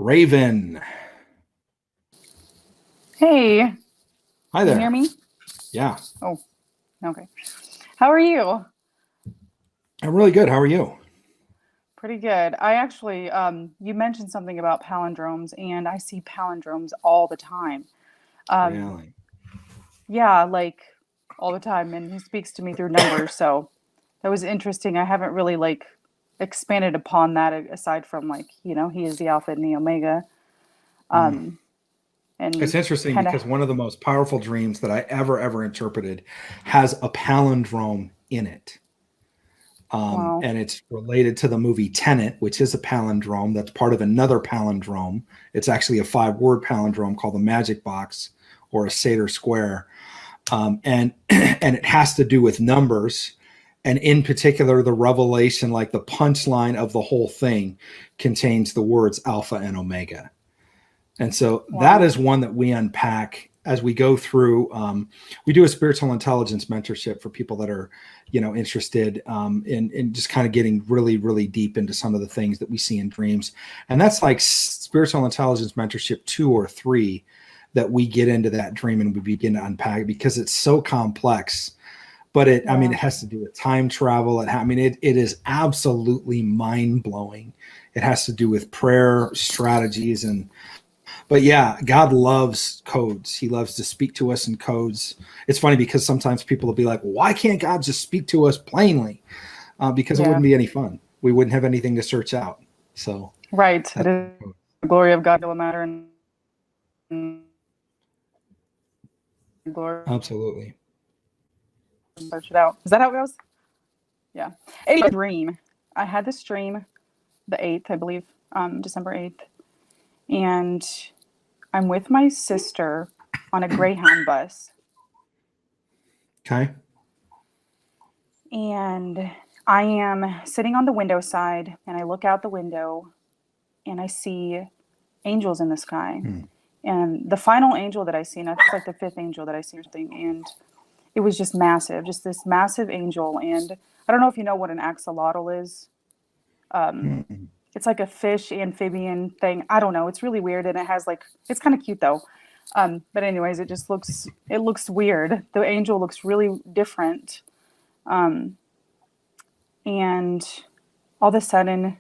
Raven. Hey. Hi Can there. you hear me? Yeah. Oh, okay. How are you? I'm really good. How are you? Pretty good. I actually, you mentioned something about palindromes, and I see palindromes all the time. Um, Really? yeah, like all the time, and he speaks to me through numbers, so that was interesting. I haven't really like expanded upon that aside from like, he is the alpha and the omega, Mm. um, and It's interesting kind of, because one of the most powerful dreams that I ever interpreted has a palindrome in it. wow. And it's related to the movie Tenet, which is a palindrome that's part of another palindrome. It's actually a 5-word palindrome called the Magic Box or a Seder Square. And and it has to do with numbers, and in particular the revelation, like the punchline of the whole thing contains the words alpha and omega. And so that Wow. is one that we unpack as we go through. We do a spiritual intelligence mentorship for people that are, interested in just kind of getting really deep into some of the things that we see in dreams. And that's like spiritual intelligence mentorship 2 or 3, that we get into that dream and we begin to unpack it because it's so complex. But it Yeah. has to do with time travel. It is absolutely mind blowing. It has to do with prayer strategies but yeah, God loves codes. He loves to speak to us in codes. It's funny because sometimes people will be like, why can't God just speak to us plainly? Because it Yeah. wouldn't be any fun. We wouldn't have anything to search out. So Right. It that's is the glory of God will matter and glory absolutely. search it out. Is that how it goes? Yeah. A dream. I had this dream the 8th, I believe, December 8th. And I'm with my sister on a Greyhound bus. Okay. And I am sitting on the window side and I look out the window and I see angels in the sky. Hmm. And the final angel that I see, and it's like the 5th angel that I see or something, and it was just massive, just this massive angel. And I don't know if you know what an axolotl is. Hmm. It's like a fish amphibian thing. I don't know. It's really weird, and it has like it's kind of cute though. But anyways, it looks weird. The angel looks really different, and all of a sudden,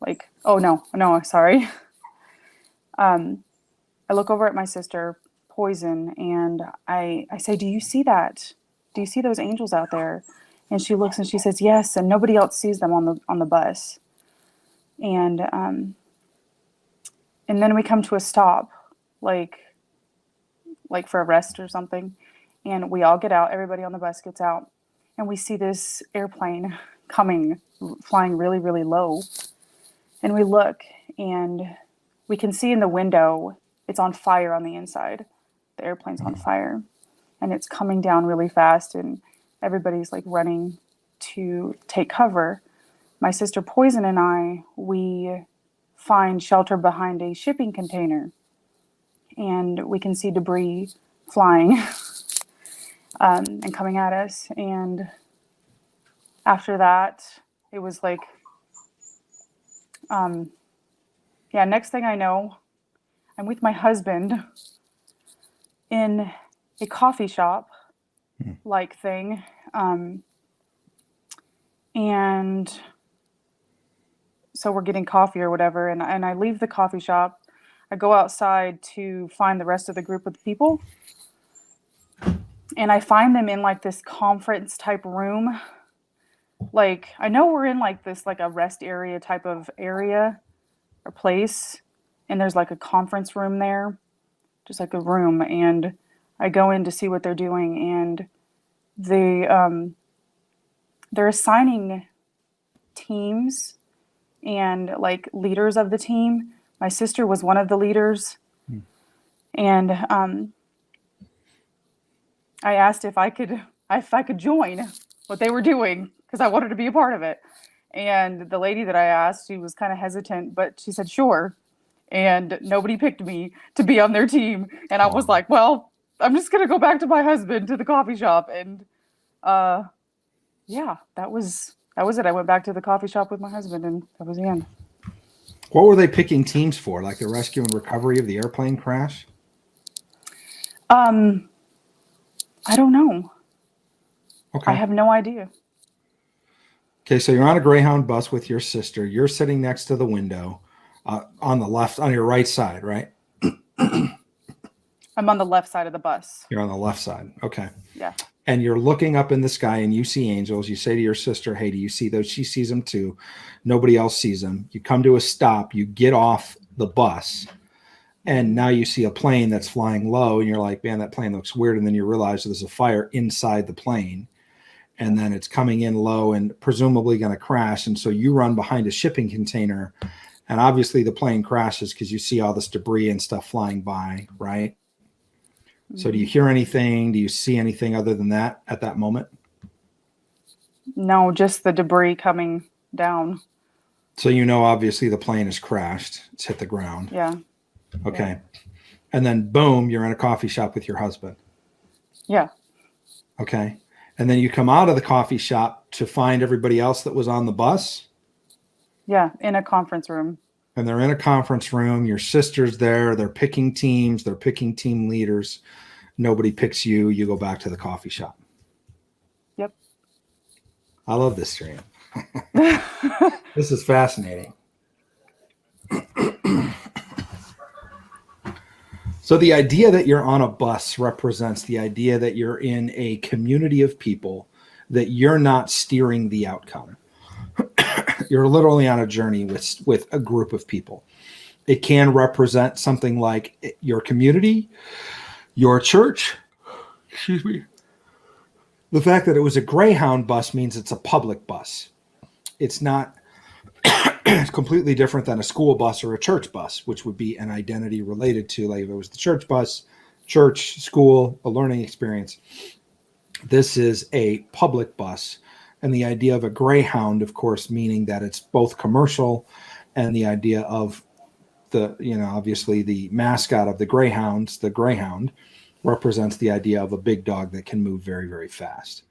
like oh no, sorry. I look over at my sister, Poison, and I say, "Do you see that? Do you see those angels out there?" And she looks and she says, "Yes," and nobody else sees them on the bus. And and then we come to a stop, like for a rest or something, and we all get out. Everybody on the bus gets out, and we see this airplane coming, flying really low, and we look, and we can see in the window it's on fire on the inside. The airplane's on fire, and it's coming down really fast, and everybody's like running to take cover. My sister Poison and I, we find shelter behind a shipping container, and we can see debris flying and coming at us. And after that, it was like, yeah, next thing I know, I'm with my husband in a coffee shop like thing. And so we're getting coffee or whatever. And I leave the coffee shop. I go outside to find the rest of the group of people. And I find them in like this conference type room. Like, I know we're in like this, like a rest area type of area or place. And there's like a conference room there, just like a room. And I go in to see what they're doing. And they're assigning teams and like leaders of the team. My sister was one of the leaders. And I asked if I could join what they were doing because I wanted to be a part of it. And the lady that I asked, she was kind of hesitant, but she said sure. And nobody picked me to be on their team. And I was Oh, like, well, I'm just gonna go back to my husband to the coffee shop. And uh, yeah, that was it. I went back to the coffee shop with my husband, and that was the end. What were they picking teams for? Like the rescue and recovery of the airplane crash? I don't know. Okay. I have no idea. Okay, so you're on a Greyhound bus with your sister. You're sitting next to the window on the left, on your right side, right? I'm on the left side of the bus. You're on the left side. Okay. Yeah. And you're looking up in the sky and you see angels. You say to your sister, hey, do you see those? She sees them too. Nobody else sees them. You come to a stop. You get off the bus. And now you see a plane that's flying low. And you're like, man, that plane looks weird. And then you realize there's a fire inside the plane. And then it's coming in low and presumably going to crash. And so you run behind a shipping container. And obviously the plane crashes because you see all this debris and stuff flying by, right? So do you hear anything? Do you see anything other than that at that moment? No, just the debris coming down. So you know, obviously the plane has crashed. It's hit the ground. Yeah. Okay. Yeah. And then boom, you're in a coffee shop with your husband. Yeah. Okay. And then you come out of the coffee shop to find everybody else that was on the bus. Yeah, in a conference room. And they're in a conference room. Your sister's there. They're picking teams. They're picking team leaders. Nobody picks you. You go back to the coffee shop. Yep. I love this dream. This is fascinating. So the idea that you're on a bus represents the idea that you're in a community of people, that you're not steering the outcome. You're literally on a journey with a group of people. It can represent something like your community, your church. Excuse me. The fact that it was a Greyhound bus means it's a public bus. It's not it's completely different than a school bus or a church bus, which would be an identity related to, like if it was the church bus, church, school, a learning experience. This is a public bus. And the idea of a Greyhound, of course, meaning that it's both commercial, and the idea of the, obviously the mascot of the Greyhounds, the Greyhound, represents the idea of a big dog that can move very, very fast.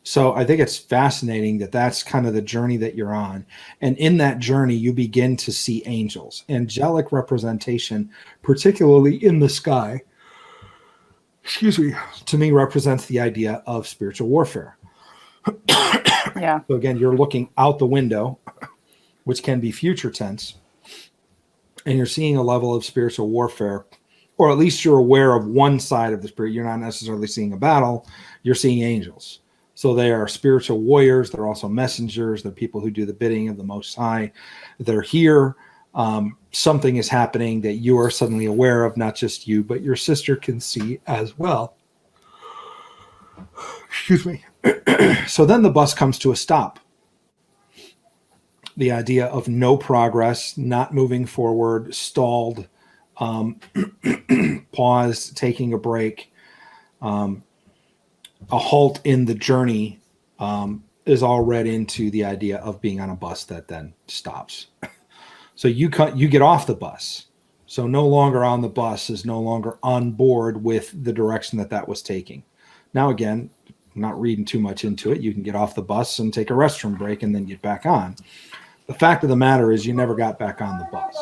So I think it's fascinating that that's kind of the journey that you're on. And in that journey, you begin to see angels. Angelic representation, particularly in the sky, to me represents the idea of spiritual warfare. Yeah. So again, you're looking out the window, which can be future tense, and you're seeing a level of spiritual warfare, or at least you're aware of one side of the spirit. You're not necessarily seeing a battle. You're seeing angels. So they are spiritual warriors. They're also messengers. They're people who do the bidding of the Most High. They're here. Something is happening that you are suddenly aware of, not just you, but your sister can see as well. Excuse me. So then the bus comes to a stop. The idea of no progress, not moving forward, stalled, pause, taking a break, a halt in the journey is all read into the idea of being on a bus that then stops. So you get off the bus. So no longer on the bus is no longer on board with the direction that was taking. Now, again, I'm not reading too much into it. You can get off the bus and take a restroom break and then get back on. The fact of the matter is you never got back on the bus.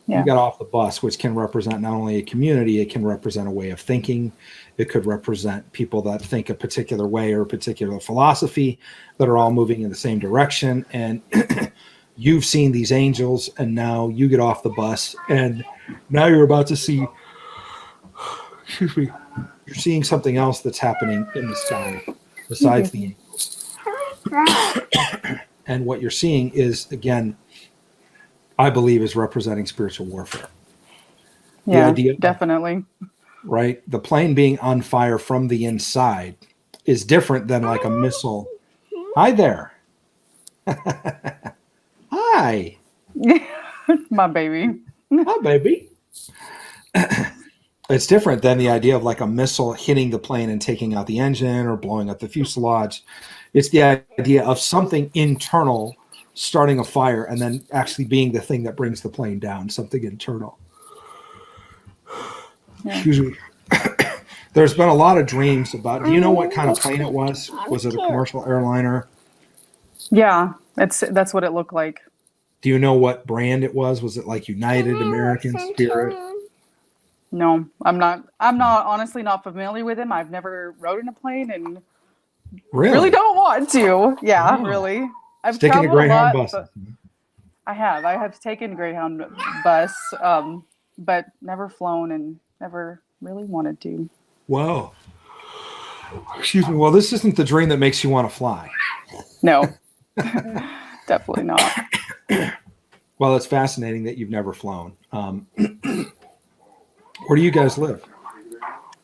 Yeah. You got off the bus, which can represent not only a community, it can represent a way of thinking. It could represent people that think a particular way or a particular philosophy that are all moving in the same direction. And you've seen these angels, and now you get off the bus, and now you're about to see, you're seeing something else that's happening in the sky besides the angels. And what you're seeing is, again, I believe is representing spiritual warfare. Yeah, the idea definitely. Right? The plane being on fire from the inside is different than like a missile. Hi there. Hi. My baby. Hi, baby. It's different than the idea of like a missile hitting the plane and taking out the engine or blowing up the fuselage. It's the idea of something internal starting a fire and then actually being the thing that brings the plane down, something internal. Yeah. Excuse me. There's been a lot of dreams about, do you know what kind of plane it was? Was it a commercial airliner? Yeah, that's what it looked like. Do you know what brand it was? Was it like United, American, Spirit? No, I'm not honestly not familiar with him. I've never rode in a plane and really don't want to. Yeah, Oh. really. I've Sticking to traveled a Greyhound lot, buses. but I have taken Greyhound bus, but never flown and never really wanted to. Whoa. Excuse me. Well, this isn't the dream that makes you want to fly. No, definitely not. Well, it's fascinating that you've never flown. Where do you guys live?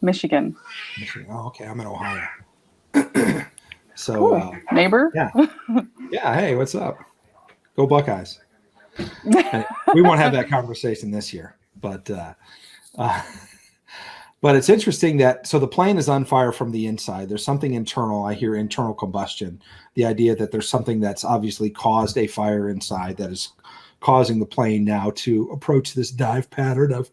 Michigan. Oh, okay. I'm in Ohio. So, cool. Neighbor? Yeah. Yeah. Hey, what's up? Go Buckeyes. Anyway, we won't have that conversation this year, but it's interesting that, so the plane is on fire from the inside. There's something internal. I hear internal combustion, the idea that there's something that's obviously caused a fire inside that is causing the plane now to approach this dive pattern of,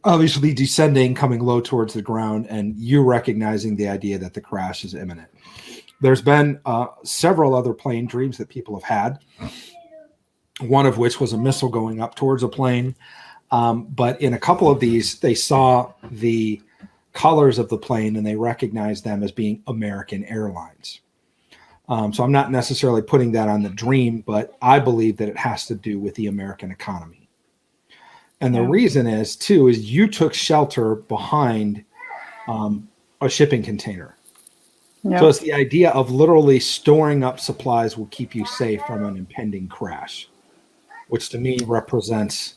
obviously descending, coming low towards the ground, and you recognizing the idea that the crash is imminent. There's been several other plane dreams that people have had, one of which was a missile going up towards a plane. But in a couple of these, they saw the colors of the plane and they recognized them as being American Airlines. So I'm not necessarily putting that on the dream, but I believe that it has to do with the American economy. And the reason is you took shelter behind a shipping container. Yep. So it's the idea of literally storing up supplies will keep you safe from an impending crash, which to me represents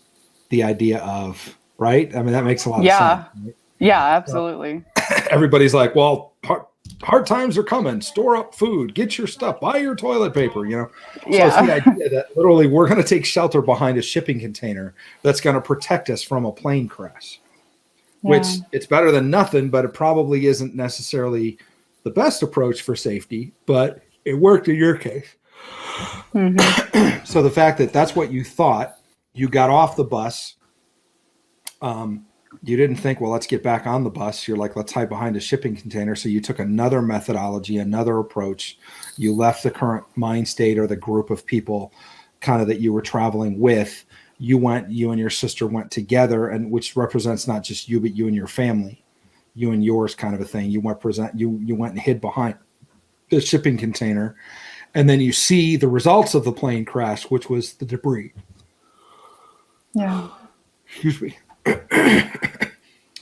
the idea of, right? I mean, that makes a lot of sense. Right? Yeah, absolutely. Everybody's like, well, hard times are coming. Store up food, get your stuff, buy your toilet paper, So it's the idea that literally we're going to take shelter behind a shipping container that's going to protect us from a plane crash, which it's better than nothing, but it probably isn't necessarily the best approach for safety, but it worked in your case. Mm-hmm. So the fact that that's what you thought, you got off the bus, you didn't think, well, let's get back on the bus. You're like, let's hide behind a shipping container. So you took another methodology, another approach. You left the current mind state or the group of people kind of that you were traveling with. You and your sister went together, and which represents not just you, but you and your family, you and yours kind of a thing. You went and hid behind the shipping container. And then you see the results of the plane crash, which was the debris. Yeah. Excuse me.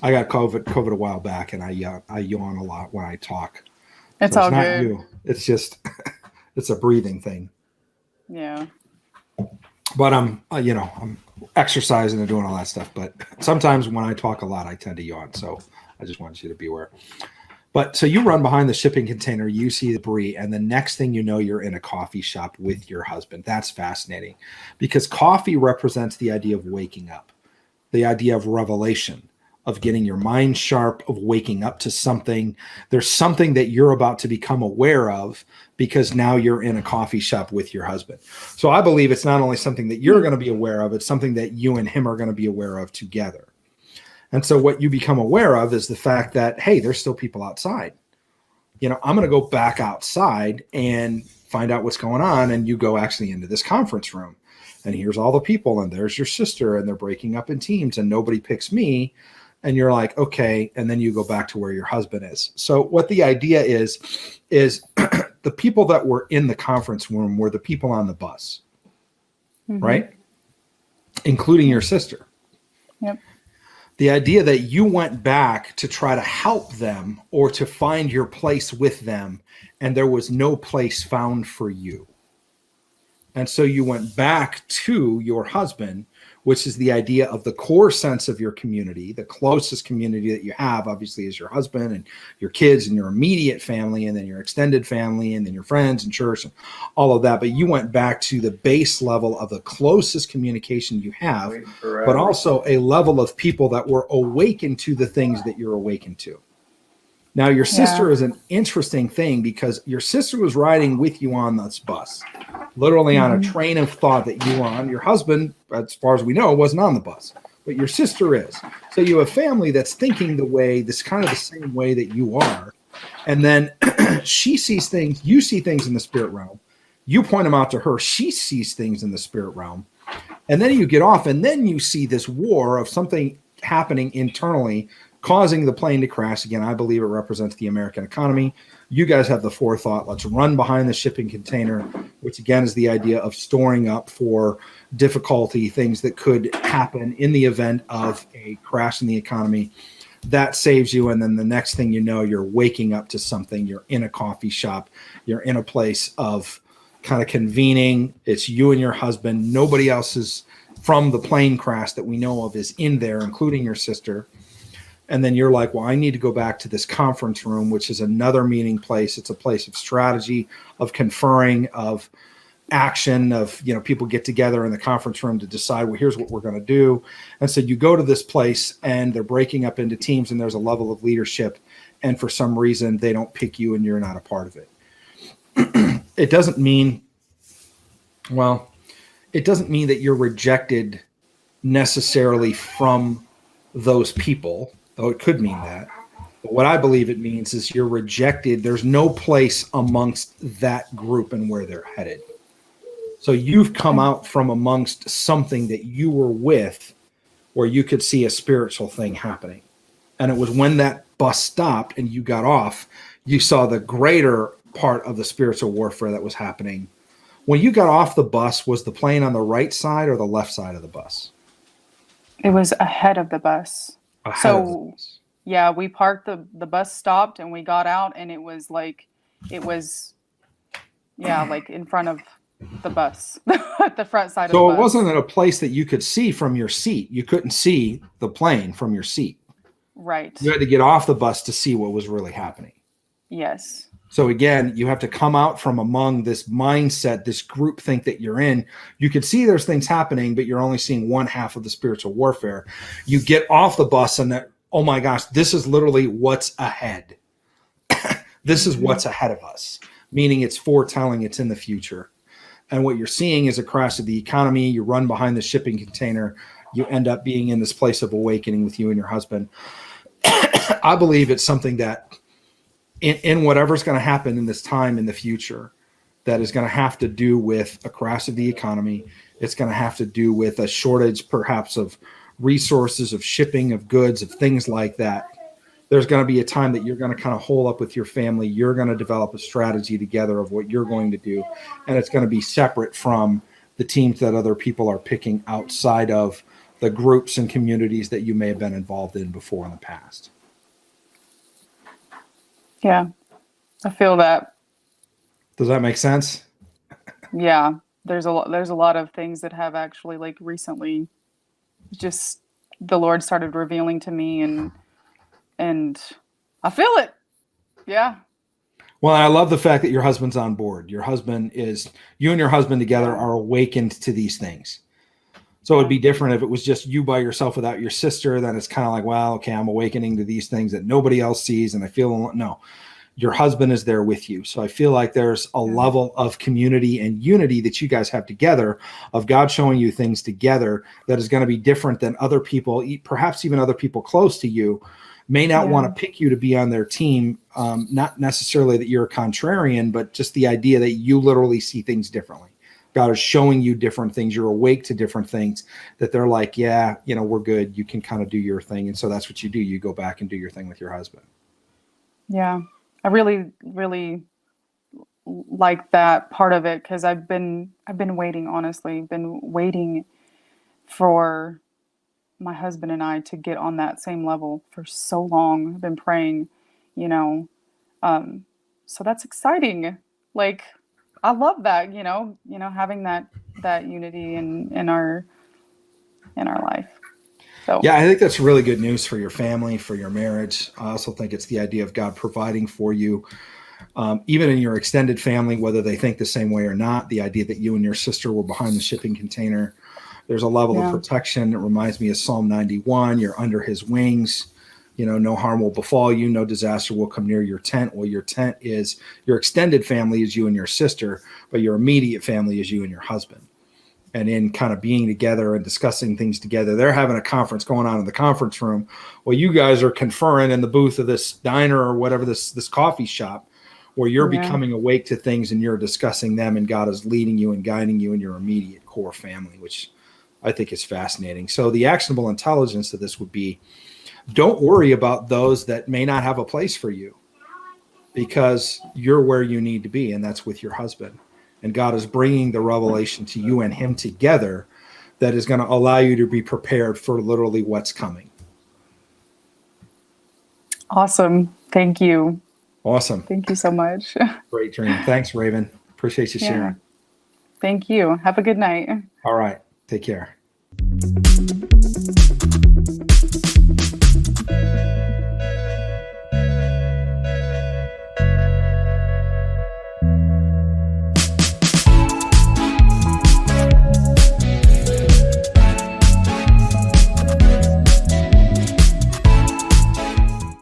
I got COVID a while back, and I yawn a lot when I talk. It's all good. You. It's just it's a breathing thing. Yeah. But I'm exercising and doing all that stuff. But sometimes when I talk a lot, I tend to yawn. So I just want you to be aware. But so you run behind the shipping container, you see the debris, and the next thing you know, you're in a coffee shop with your husband. That's fascinating because coffee represents the idea of waking up. The idea of revelation, of getting your mind sharp, of waking up to something. There's something that you're about to become aware of because now you're in a coffee shop with your husband. So I believe it's not only something that you're going to be aware of, it's something that you and him are going to be aware of together. And so what you become aware of is the fact that, hey, there's still people outside. I'm going to go back outside and find out what's going on. And you go actually into this conference room. And here's all the people, and there's your sister, and they're breaking up in teams, and nobody picks me. And you're like, okay. And then you go back to where your husband is. So what the idea is the people that were in the conference room were the people on the bus, right? Including your sister. Yep. The idea that you went back to try to help them or to find your place with them, and there was no place found for you. And so you went back to your husband, which is the idea of the core sense of your community. The closest community that you have, obviously, is your husband and your kids and your immediate family, and then your extended family, and then your friends and church and all of that. But you went back to the base level of the closest communication you have, but also a level of people that were awakened to the things that you're awakened to. Now, your sister is an interesting thing because your sister was riding with you on this bus, literally on a train of thought that you were on. Your husband, as far as we know, wasn't on the bus, but your sister is. So you have family that's thinking this kind of the same way that you are. And then she sees things, you see things in the spirit realm. You point them out to her. She sees things in the spirit realm. And then you get off, and then you see this war of something happening internally, causing the plane to crash. Again, I believe it represents the American economy. You guys have the forethought. Let's run behind the shipping container, which again is the idea of storing up for difficulty, things that could happen in the event of a crash in the economy. That saves you. And then the next thing you know, you're waking up to something. You're in a coffee shop. You're in a place of kind of convening. It's you and your husband. Nobody else is from the plane crash that we know of is in there, including your sister. And then you're like, well, I need to go back to this conference room, which is another meeting place. It's a place of strategy, of conferring, of action, of, people get together in the conference room to decide, well, here's what we're going to do. And so you go to this place and they're breaking up into teams and there's a level of leadership. And for some reason, they don't pick you and you're not a part of it. It doesn't mean that you're rejected necessarily from those people, though it could mean that. But what I believe it means is you're rejected. There's no place amongst that group and where they're headed. So you've come out from amongst something that you were with where you could see a spiritual thing happening. And it was when that bus stopped and you got off, you saw the greater part of the spiritual warfare that was happening. When you got off the bus, was the plane on the right side or the left side of the bus? It was ahead of the bus. Ahead of the bus. Yeah, we parked, the bus stopped and we got out and it was like in front of the bus, the front side of the bus. So it wasn't at a place that you could see from your seat. You couldn't see the plane from your seat. Right. You had to get off the bus to see what was really happening. Yes. So again, you have to come out from among this mindset, this group think that you're in. You can see there's things happening, but you're only seeing one half of the spiritual warfare. You get off the bus and that, oh my gosh, this is literally what's ahead. This is what's ahead of us, meaning it's foretelling, it's in the future. And what you're seeing is a crash of the economy. You run behind the shipping container. You end up being in this place of awakening with you and your husband. I believe it's something that in whatever's going to happen in this time in the future, that is going to have to do with a crash of the economy. It's going to have to do with a shortage, perhaps, of resources, of shipping, of goods, of things like that. There's going to be a time that you're going to kind of hole up with your family. You're going to develop a strategy together of what you're going to do. And it's going to be separate from the teams that other people are picking outside of the groups and communities that you may have been involved in before in the past. Yeah, I feel that. Does that make sense? Yeah, there's a lot of things that have actually, like, recently just the Lord started revealing to me, and I feel it. Yeah. Well, I love the fact that your husband's on board. You and your husband together are awakened to these things. So it'd be different if it was just you by yourself without your sister. Then it's kind of like, well, okay, I'm awakening to these things that nobody else sees. And I feel, no, your husband is there with you. So I feel like there's a level of community and unity that you guys have together, of God showing you things together, that is going to be different than other people, perhaps even other people close to you, may not want to pick you to be on their team. Not necessarily that you're a contrarian, but just the idea that you literally see things differently. God is showing you different things. You're awake to different things that they're like, yeah, we're good. You can kind of do your thing. And so that's what you do. You go back and do your thing with your husband. Yeah. I really, really like that part of it, because I've been waiting, honestly, been waiting for my husband and I to get on that same level for so long. I've been praying, so that's exciting. Like, I love that, having that unity in our life. So yeah, I think that's really good news for your family, for your marriage. I also think it's the idea of God providing for you, even in your extended family, whether they think the same way or not. The idea that you and your sister were behind the shipping container. There's a level of protection. It reminds me of Psalm 91. You're under his wings. No harm will befall you. No disaster will come near your tent. Well, your tent is, your extended family is you and your sister, but your immediate family is you and your husband. And in kind of being together and discussing things together, they're having a conference going on in the conference room. Well, you guys are conferring in the booth of this diner or whatever, this coffee shop, where you're Yeah. becoming awake to things and you're discussing them, and God is leading you and guiding you in your immediate core family, which I think is fascinating. So the actionable intelligence of this would be, don't worry about those that may not have a place for you, because you're where you need to be, and that's with your husband. And God is bringing the revelation to you and him together that is going to allow you to be prepared for literally what's coming. Awesome. Thank you. Awesome. Thank you so much. Great dream. Thanks, Raven. Appreciate you sharing. Thank you. Have a good night. All right. Take care.